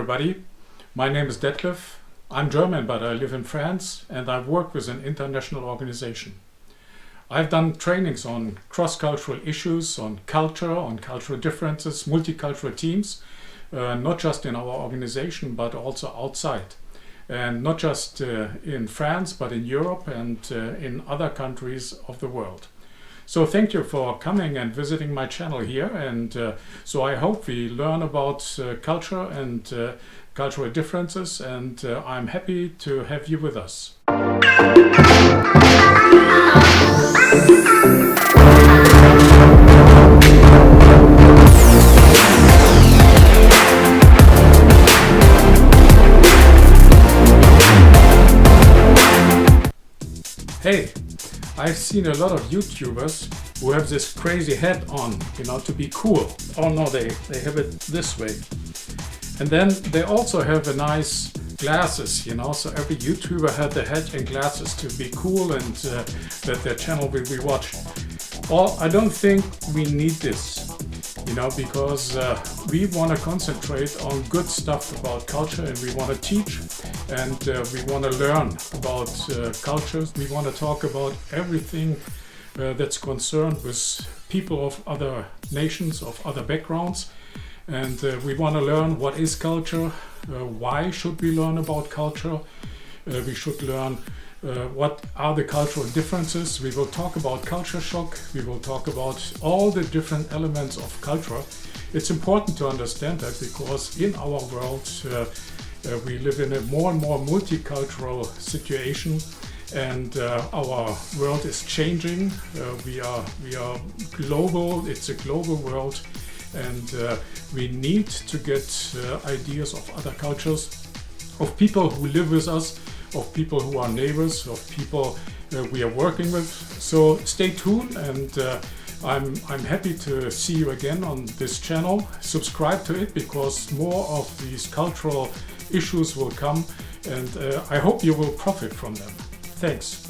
everybody. My name is Detlef. I'm German, but I live in France and I work with an international organization. I've done trainings on cross-cultural issues, on cultural differences, multicultural teams, not just in our organization, but also outside. And not just in France, but in Europe and in other countries of the world. So thank you for coming and visiting my channel here. And so I hope we learn about culture and cultural differences. And I'm happy to have you with us. Hey, I've seen a lot of YouTubers who have this crazy hat on, to be cool. Oh no, they have it this way. And then they also have a nice glasses, so every YouTuber had the hat and glasses to be cool and that their channel will be watched. Well, I don't think we need this, because we want to concentrate on good stuff about culture, and we want to teach, and we want to learn about cultures. We want to talk about everything that's concerned with people of other nations, of other backgrounds, and we want to learn what is culture, why should we learn about culture, we should learn what are the cultural differences. We will talk about culture shock. We will talk about all the different elements of culture. It's important to understand that because in our world we live in a more and more multicultural situation, and our world is changing. We are global. It's a global world, and we need to get ideas of other cultures, of people who live with us, of people who are neighbors, of people we are working with. So stay tuned, and I'm happy to see you again on this channel. Subscribe to it because more of these cultural issues will come, and I hope you will profit from them. Thanks.